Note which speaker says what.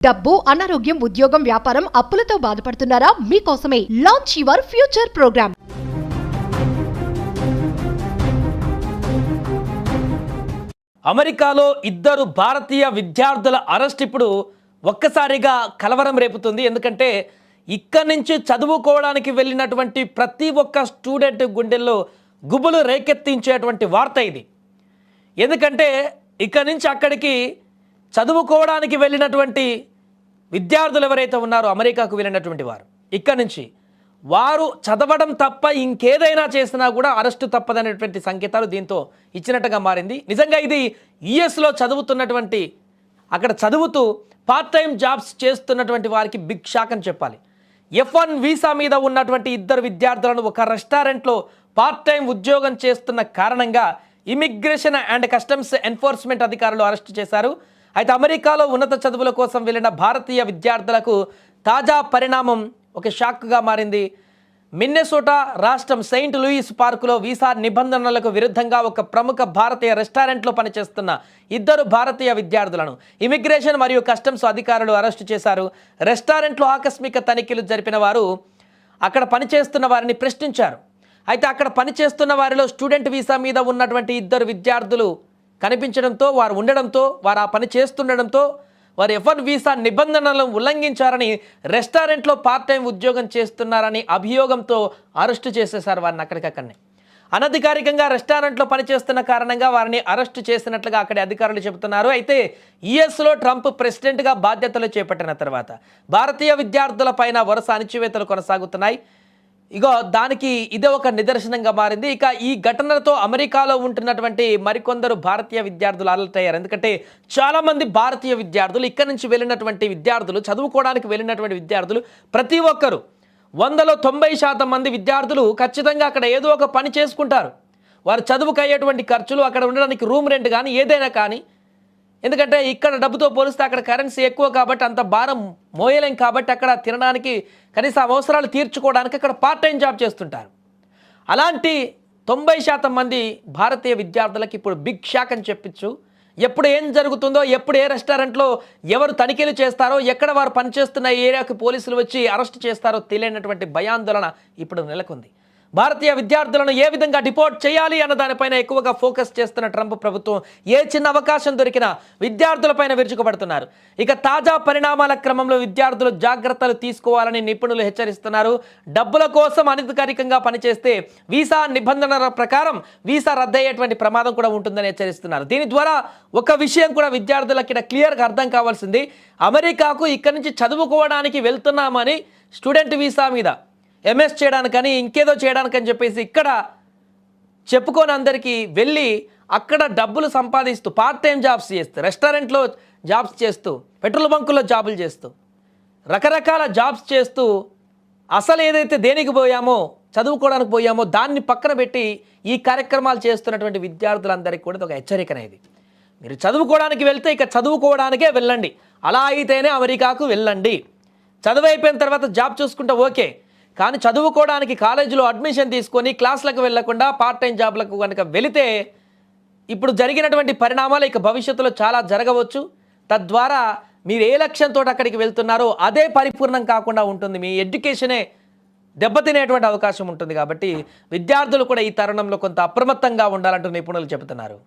Speaker 1: డబ్బు, అనారోగ్యం, ఉద్యోగం, వ్యాపారం, అప్పులతో బాధపడుతున్నారా? మీకోసమే లాంచ్ యువర్ ఫ్యూచర్ ప్రోగ్రామ్.
Speaker 2: అమెరికాలో ఇద్దరు భారతీయ విద్యార్థుల అరెస్ట్ ఇప్పుడు ఒక్కసారిగా కలవరం రేపుతుంది. ఎందుకంటే ఇక్కడి నుంచి చదువుకోవడానికి వెళ్ళినటువంటి ప్రతి ఒక్క స్టూడెంట్ గుండెల్లో గుబులు రేకెత్తించేటువంటి వార్త ఇది. ఎందుకంటే ఇక్కడి నుంచి అక్కడికి చదువుకోవడానికి వెళ్ళినటువంటి విద్యార్థులు ఎవరైతే ఉన్నారో అమెరికాకు వెళ్ళినటువంటి వారు ఇక్కడి నుంచి వారు చదవడం తప్ప ఇంకేదైనా చేసినా కూడా అరెస్టు తప్పదనేటువంటి సంకేతాలు దీంతో ఇచ్చినట్టుగా మారింది. నిజంగా ఇది యుఎస్లో చదువుతున్నటువంటి అక్కడ చదువుతూ పార్ట్ టైం జాబ్స్ చేస్తున్నటువంటి వారికి బిగ్ షాక్ అని చెప్పాలి. F1 వీసా మీద ఉన్నటువంటి ఇద్దరు విద్యార్థులను ఒక రెస్టారెంట్లో పార్ట్ టైం ఉద్యోగం చేస్తున్న కారణంగా ఇమిగ్రేషన్ అండ్ కస్టమ్స్ ఎన్ఫోర్స్మెంట్ అధికారులు అరెస్టు చేశారు. అయితే అమెరికాలో ఉన్నత చదువుల కోసం వెళ్ళిన భారతీయ విద్యార్థులకు తాజా పరిణామం ఒక షాక్గా మారింది. మిన్నెసోటా రాష్ట్రం సెయింట్ లూయిస్ పార్కులో వీసా నిబంధనలకు విరుద్ధంగా ఒక ప్రముఖ భారతీయ రెస్టారెంట్లో పనిచేస్తున్న ఇద్దరు భారతీయ విద్యార్థులను ఇమిగ్రేషన్ మరియు కస్టమ్స్ అధికారులు అరెస్టు చేశారు. రెస్టారెంట్లో ఆకస్మిక తనిఖీలు జరిపిన వారు అక్కడ పనిచేస్తున్న వారిని ప్రశ్నించారు. అయితే అక్కడ పనిచేస్తున్న వారిలో స్టూడెంట్ వీసా మీద ఉన్నటువంటి ఇద్దరు విద్యార్థులు కనిపించడంతో వారు ఉండడంతో వారు ఆ పని చేస్తుండడంతో వారు F1 వీసా నిబంధనలను ఉల్లంఘించారని రెస్టారెంట్లో పార్ట్ టైం ఉద్యోగం చేస్తున్నారని అభియోగంతో అరెస్టు చేసేశారు వారిని అక్కడికక్కడనే. అనధికారికంగా రెస్టారెంట్లో పనిచేస్తున్న కారణంగా వారిని అరెస్టు చేసినట్లుగా అక్కడి అధికారులు చెబుతున్నారు. అయితే యుఎస్లో ట్రంప్ ప్రెసిడెంట్గా బాధ్యతలు చేపట్టిన తర్వాత భారతీయ విద్యార్థుల పైన వరుస అణచివేతలు కొనసాగుతున్నాయి. ఇగో దానికి ఇదే ఒక నిదర్శనంగా మారింది. ఇక ఈ ఘటనతో అమెరికాలో ఉంటున్నటువంటి మరికొందరు భారతీయ విద్యార్థులు అలర్ట్ అయ్యారు. ఎందుకంటే చాలామంది భారతీయ విద్యార్థులు ఇక్కడి నుంచి వెళ్ళినటువంటి విద్యార్థులు చదువుకోవడానికి వెళ్ళినటువంటి విద్యార్థులు ప్రతి ఒక్కరు 100లో 90% మంది విద్యార్థులు ఖచ్చితంగా అక్కడ ఏదో ఒక పని చేసుకుంటారు. వారు చదువుకు అయ్యేటువంటి ఖర్చులు, అక్కడ ఉండడానికి రూమ్ రెంట్ కానీ ఏదైనా కానీ, ఎందుకంటే ఇక్కడ డబ్బుతో పోలిస్తే అక్కడ కరెన్సీ ఎక్కువ కాబట్టి అంత భారం మోయలేం కాబట్టి అక్కడ తినడానికి కనీస అవసరాలు తీర్చుకోవడానికి అక్కడ పార్ట్ టైం జాబ్ చేస్తుంటారు. అలాంటి 90% మంది భారతీయ విద్యార్థులకు ఇప్పుడు బిగ్ షాక్ అని చెప్పచ్చు. ఎప్పుడు ఏం జరుగుతుందో, ఎప్పుడు ఏ రెస్టారెంట్లో ఎవరు తనిఖీలు చేస్తారో, ఎక్కడ వారు పనిచేస్తున్న ఏరియాకి పోలీసులు వచ్చి అరెస్ట్ చేస్తారో తెలియనటువంటి భయాందోళన ఇప్పుడు నెలకొంది. భారతీయ విద్యార్థులను ఏ విధంగా డిపోర్ట్ చేయాలి అన్న దానిపైన ఎక్కువగా ఫోకస్ చేస్తున్న ట్రంప్ ప్రభుత్వం ఏ చిన్న అవకాశం దొరికినా విద్యార్థులపైన విరుచుకుపడుతున్నారు. ఇక తాజా పరిణామాల క్రమంలో విద్యార్థులు జాగ్రత్తలు తీసుకోవాలని నిపుణులు హెచ్చరిస్తున్నారు. డబ్బుల కోసం అనధికారికంగా పనిచేస్తే వీసా నిబంధనల ప్రకారం వీసా రద్దయ్యేటువంటి ప్రమాదం కూడా ఉంటుందని హెచ్చరిస్తున్నారు. దీని ద్వారా ఒక విషయం కూడా విద్యార్థులకి ఇక్కడ క్లియర్గా అర్థం కావాల్సింది, అమెరికాకు ఇక్కడి నుంచి చదువుకోవడానికి వెళ్తున్నామని స్టూడెంట్ వీసా మీద MS చేయడానికని ఇంకేదో చేయడానికని చెప్పేసి ఇక్కడ చెప్పుకొని అందరికీ వెళ్ళి అక్కడ డబ్బులు సంపాదిస్తూ పార్ట్ టైం జాబ్స్ చేస్తూ, రెస్టారెంట్లో జాబ్స్ చేస్తూ, పెట్రోల్ బంకుల్లో జాబులు చేస్తూ, రకరకాల జాబ్స్ చేస్తూ అసలు ఏదైతే దేనికి పోయామో చదువుకోవడానికి పోయామో దాన్ని పక్కన పెట్టి ఈ కార్యక్రమాలు చేస్తున్నటువంటి విద్యార్థులందరికీ కూడా ఒక హెచ్చరిక అనేది. మీరు చదువుకోవడానికి వెళ్తే ఇక చదువుకోవడానికే వెళ్ళండి. అలా అయితేనే అమెరికాకు వెళ్ళండి. చదువు అయిపోయిన తర్వాత జాబ్ చూసుకుంటే ఓకే, కానీ చదువుకోవడానికి కాలేజీలో అడ్మిషన్ తీసుకొని క్లాసులకు వెళ్లకుండా పార్ట్ టైం జాబ్లకు కనుక వెళితే ఇప్పుడు జరిగినటువంటి పరిణామాలు ఇక భవిష్యత్తులో చాలా జరగవచ్చు. తద్వారా మీరు ఏ లక్ష్యంతో అక్కడికి వెళ్తున్నారో అదే పరిపూర్ణం కాకుండా ఉంటుంది, మీ ఎడ్యుకేషనే దెబ్బతినేటువంటి అవకాశం ఉంటుంది. కాబట్టి విద్యార్థులు కూడా ఈ తరుణంలో కొంత అప్రమత్తంగా ఉండాలంటూ నిపుణులు చెబుతున్నారు.